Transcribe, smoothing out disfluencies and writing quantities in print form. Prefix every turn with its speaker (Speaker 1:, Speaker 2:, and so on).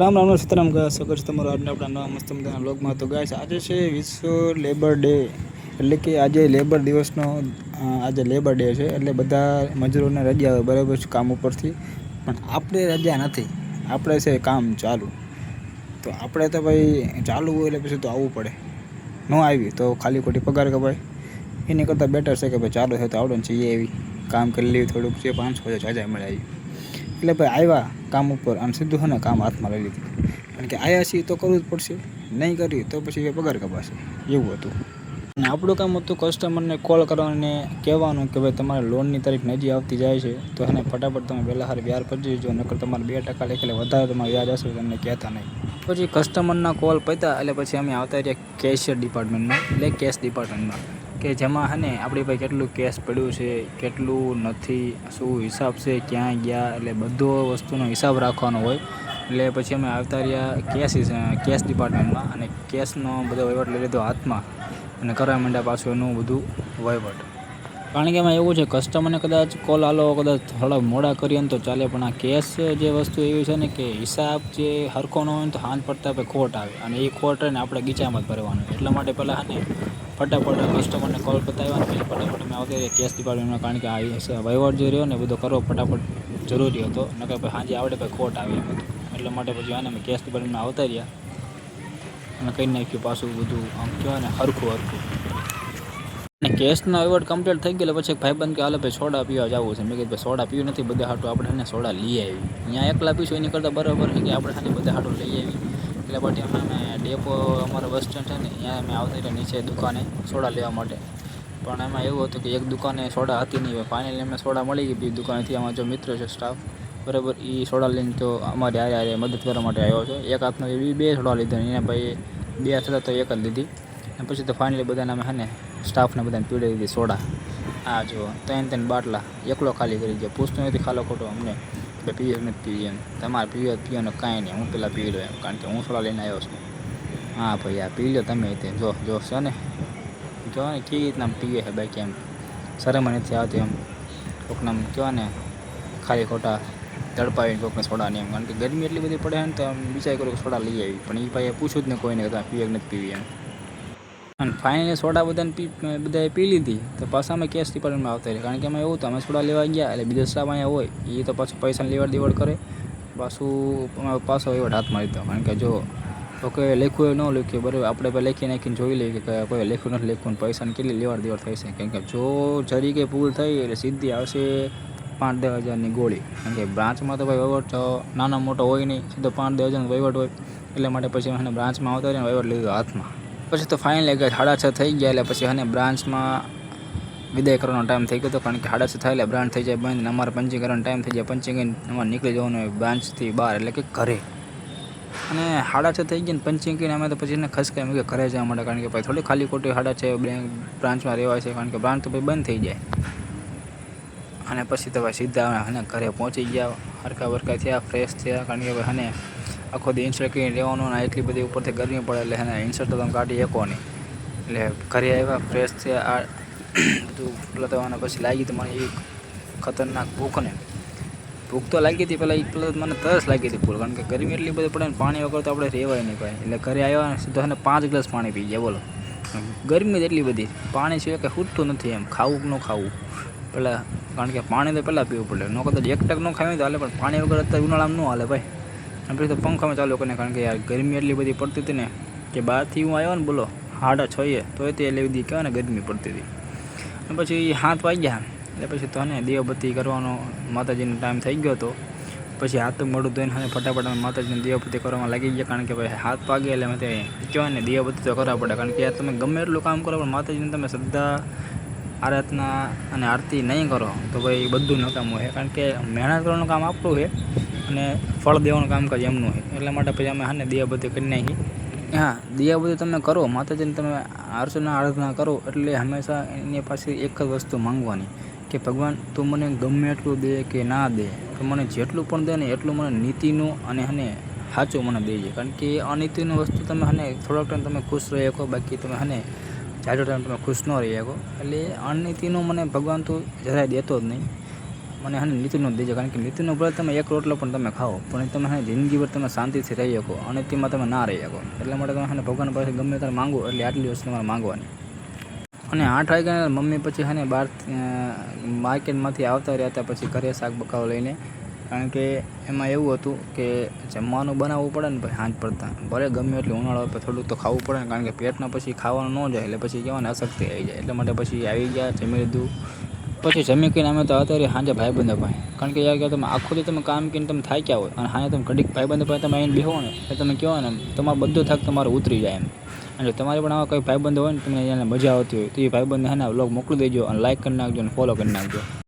Speaker 1: રામ રામ સીતારામ ગયા સ્વાગત છે તમારું આજના આપણા નવા મસ્ત મજાના વ્લોગમાં. તો ગાઈસ આજે છે વિશ્વ લેબર ડે, એટલે કે આજે લેબર દિવસનો આજે લેબર ડે છે. એટલે બધા મજૂરોને રજા આવે બરાબર છે કામ ઉપરથી, પણ આપણે રજા નથી, આપણે છે કામ ચાલુ. તો આપણે તો ભાઈ ચાલુ હોય એટલે પછી તો આવવું પડે, ન આવી તો ખાલી ખોટી પગાર કપાય. એની કરતાં બેટર છે કે ભાઈ ચાલુ છે તો આવડે ને છીએ એવી કામ કરી લેવી, થોડુંક છે 500 જાજા મળે આવી. એટલે ભાઈ આવ્યા કામ ઉપર અને સીધું છે ને કામ હાથમાં લઈ લીધું, કારણ કે આવ્યા છીએ તો કરવું જ પડશે, નહીં કરીએ તો પછી પગાર કપાશે, એવું હતું. અને આપણું કામ હતું કસ્ટમરને કોલ કરવાને કહેવાનું કે ભાઈ તમારે લોનની તારીખ નજીક આવતી જાય છે તો એને ફટાફટ તમે પહેલાં હારે વ્યાજ ભરી દેજો, નકર તમારે 2% લેખે વધારે તમારે વ્યાજ હશે તમને કહેતા નહીં. પછી કસ્ટમરના કોલ પત્યા એટલે પછી અમે આવતા રહ્યા કેશિયર ડિપાર્ટમેન્ટમાં, એટલે કેશ ડિપાર્ટમેન્ટમાં, કે જેમાં હે ને આપણી પાસે કેટલું કેશ પડ્યું છે, કેટલું નથી, શું હિસાબ છે, ક્યાં ગયા, એટલે બધો વસ્તુનો હિસાબ રાખવાનો હોય. એટલે પછી અમે આવતા રહ્યા કેશ ડિપાર્ટમેન્ટમાં અને કેશનો બધો વહીવટ લઈ લીધો હાથમાં અને કરવા માંડ્યા પાછું એનું બધું વહીવટ. કારણ કે એમાં એવું છે કસ્ટમરને કદાચ કોલ આલો કદાચ થોડા મોડા કરીએ ને તો ચાલે, પણ આ કેશ જે વસ્તુ એવી છે ને કે હિસાબ જે હરખો ન હોય ને તો હાંજ પડતા આપણે ખોટ આવે, અને એ ખોટ ને આપણે ગીચામાં જ ભરવાનું. એટલા માટે પહેલાં હે ને ફટાફટ કસ્ટમરને કોલ પતાવ્યા ને પછી ફટાફટ અમે આવતા રહીએ કેશ ડિપાર્ટમેન્ટમાં, કારણ કે આ વહીવટ જે રહ્યો ને બધો કરવો ફટાફટ જરૂરી હતો, નકર પછી સાંજે આવડે પછી ખોટ આવે એમ હતું. એટલા માટે પછી આને અમે કેશ ડિપાર્ટમેન્ટમાં આવતા રહ્યા અને કરી નાખ્યું પાછું બધું આમ કહેવાય ને હરખું. અને કેશનો વહીવટ કમ્પ્લીટ થઈ ગયો પછી ભાઈબંધ કે હાલે ભાઈ સોડા પીવા જવું છે. મેં કીધું ભાઈ સોડા પીવું નથી, બધા હાટું આપણે એને સોડા લઈ આવી. અહીંયા એકલા પીશું એની કરતાં બરાબર છે કે આપણે સાંજે બધા હાટું લઈ આવી. એટલે પછી અમે ડેપો અમારો બસ સ્ટેન્ડ છે ને ત્યાં અમે આવતા રહ્યા નીચે દુકાને સોડા લેવા માટે. પણ એમાં એવું હતું કે એક દુકાને સોડા હતી નહીં. ફાઇનલી અમને સોડા મળી ગઈ બીજી દુકાનેથી. અમારો જો મિત્ર છે સ્ટાફ બરાબર, એ સોડા લઈને તો અમારે હારે મદદ કરવા માટે આવ્યો છે. એક હાથનો બે સોડા લીધા, એને ભાઈ 2 હતા તો એક જ લીધી. અને પછી તો ફાઇનલી બધાને અમે હે ને સ્ટાફને બધાને પીડી દીધી સોડા. આ જો 3 બાટલા એકલો ખાલી કરી ગયો, પૂછતો નથી ખાલો ખોટો અમને કે પીએ નથી પીએ એમ. તમારે પીવાનો કાંઈ નહીં, હું પહેલાં પી લો એમ, કારણ કે હું સોડા લઈને આવ્યો છું. હા ભાઈ આ પી લો તમે તે જો છે ને, જો ને કેવી રીતના પીએ છે બાકી એમ શરમ નથી આવતી એમ. કોકને આમ કહેવાય ને ખાલી ખોટા તડપાવીને કોકને સોડા નહીં એમ, કારણ કે ગરમી એટલી બધી પડે ને તો આમ વિચાર કરું કે સોડા લઈ આવી, પણ એ ભાઈ પૂછું જ ને કોઈને કે તમે પીએ કે નથી પીવી એમ. અને ફાઇનલી સોડા બધાએ પી લીધી તો પાછા અમે કેશ ડિપાર્ટમેન્ટમાં આવતા રહ્યા, કારણ કે અમે એવું તો અમે સોડા લેવા ગયા એટલે બીજો સ્ટાફ અહીંયા હોય એ તો પાછું પૈસાની લેવડ દેવડ કરે, પાછો વહીવટ હાથમાં લીધો. કારણ કે જો તો કોઈ લખ્યું હોય ન લખ્યું બરાબર, આપણે પહેલાં લખી નાખીને જોઈ લઈએ કે કોઈ લખ્યું નથી લખ્યું, પૈસાની કેટલી લેવડ દેવડ થઈ છે. કેમ કે જો જરી કે ભૂલ થઈ એટલે સીધી આવશે 5-10 હજારની ગોળી. કારણ કે બ્રાન્ચમાં તો ભાઈ વહીવટ નાનો મોટો હોય નહીં, સીધો 5-10 હજારનો વહીવટ હોય. એટલે માટે પછી અમે બ્રાન્ચમાં આવતા રહીને વહીવટ લીધો હાથમાં. પછી તો ફાઇનલી 6:30 થઈ ગયા એટલે પછી અને બ્રાન્ચમાં વિદાય કરવાનો ટાઈમ થઈ ગયો હતો, કારણ કે 6:30 થાય એટલે બ્રાન્ચ થઈ જાય બંધ અને અમારે પંચિંગ કરવાનો ટાઈમ થઈ જાય. પંચિંગ અમારે નીકળી જવાનું હોય બ્રાન્ચથી બહાર, એટલે કે ઘરે. અને 6:30 થઈ ગયા ને પંચિંગ કરીને અમે તો પછી એને ખસકાય મેં કે ઘરે જવા માટે, કારણ કે ભાઈ થોડી ખાલી ખોટી 6:30 બ્રાન્ચમાં રહેવાય છે, કારણ કે બ્રાન્ચ તો ભાઈ બંધ થઈ જાય. અને પછી તો ભાઈ સીધા અને ઘરે પહોંચી ગયા, હરખા વરખા થયા, ફ્રેશ થયા. કારણ કે ભાઈ અને આખો દી ઇન્સર્ટ કરીને રહેવાનું અને એટલી બધી ઉપરથી ગરમી પડે એટલે એને ઇન્સર્ટ તો તમે કાઢી શકો નહીં. એટલે ઘરે આવ્યા, ફ્રેશ થયા, આ બધું પલટવાના પછી લાગી હતી મને એવી ખતરનાક ભૂખ તો લાગી હતી પહેલાં. એ મને તરસ લાગી હતી ફૂલ, કારણ કે ગરમી એટલી બધી પડે ને પાણી વગર તો આપણે રહેવાય નહીં ભાઈ. એટલે ઘરે આવ્યા ને સીધો એને 5 ગ્લાસ પાણી પી ગયા. બોલો ગરમી જ એટલી બધી, પાણી સિવાય કંઈ ખૂટતું નથી એમ, ખાવું કે ન ખાવું પહેલાં. કારણ કે પાણી તો પહેલાં પીવું પડે, ન કદાચ 1 ટક ન ખાવી તો હાલે, પણ પાણી વગર અત્યારે ઉનાળામાં ન હાલે ભાઈ. અને પછી તો પંખામાં ચાલુ કરીને, કારણ કે યાર ગરમી એટલી બધી પડતી હતી ને કે બહારથી હું આવ્યો ને બોલો 6:30 તો તે એટલે બધી કહેવાય ને ગરમી પડતી હતી. અને પછી 7 વાગ્યા એટલે પછી તો ને દીવાબત્તી કરવાનો માતાજીનો ટાઈમ થઈ ગયો હતો. પછી હાથ તો મોઢું ધોઈને અને ફટાફટ અમે માતાજીને દીવાબત્તી કરવામાં લાગી ગયા, કારણ કે ભાઈ 7 વાગે એટલે અમે તે કહેવાય ને દીવાબત્તી તો કરવા પડે. કારણ કે યાર તમે ગમે એટલું કામ કરો પણ માતાજીને તમે શ્રદ્ધા આરાધના અને આરતી નહીં કરો તો ભાઈ બધું નકામું છે. કારણ કે મહેનત કરવાનું કામ આપણું છે અને ફળ દેવાનું કામકાજ એમનું છે. એટલા માટે પછી અમે હાને દીવાબત્તી કરી નાખી. હા, દીવાબત્તી તમે કરો, માતાજીને તમે અર્ચના આરાધના કરો એટલે હંમેશા એની પાસે એક જ વસ્તુ માંગવાની કે ભગવાન તું મને ગમે એટલું દે કે ના દે, તો મને જેટલું પણ દે ને એટલું મને નીતિનું અને હને સાચું મને દેજે. કારણ કે અનીતિનું વસ્તુ તમે હને થોડોક ટાઈમ તમે ખુશ રહી શકો, બાકી તમે હને જાજો ટાઈમ તમે ખુશ ન રહી શકો. એટલે અનીતિનું મને ભગવાન તો જરાય દેતો જ નહીં.
Speaker 2: મને હે ને નીતિનો જ દેજો, કારણ કે નીતિનો ભલે તમે એક રોટલો પણ તમે ખાઓ પણ તમે હે જિંદગીભર તમે શાંતિથી રહી શકો અને તેમાં તમે ના રહી શકો. એટલા માટે તમે હે ને ભગવાન પાસે ગમે ત્યારે માંગો એટલે આટલી વસ્તુ તમારે માંગવાની. અને 8 વાગ્યા મમ્મી પછી હે ને બહાર માર્કેટમાંથી આવતા રહ્યા હતા પછી ઘરે શાક બકાવો લઈને, કારણ કે એમાં એવું હતું કે જમવાનું બનાવવું પડે ને પછી સાંજ પડતા ભલે ગમે એટલે ઉનાળો હોય થોડુંક તો ખાવું પડે ને, કારણ કે પેટમાં પછી ખાવાનું ન જાય એટલે પછી કહેવાને અશક્તિ આવી જાય. એટલા માટે પછી આવી ગયા, જમી લીધું. પછી જમી કરીને અમે તો અત્યારે સાંજે ભાઈબંધો પાસે, કારણ કે યાર કે તમે આખો દી તમે કામ કરીને તમે થાક્યા હોય અને સાંજે તમે ઘડીક ભાઈબંધો પાસે તમે આવીને બેહો ને એટલે તમે કહો ને તમારો બધો થાક તમારો ઉતરી જાય એમ. અને તમારે પણ આવા કોઈ ભાઈબંધો હોય ને તમને એને મજા આવતી હોય તો એ ભાઈબંધને હે ને વ્લોગ મોકલી દેજો અને લાઈક કરી નાખજો અને ફોલો કરી નાખજો.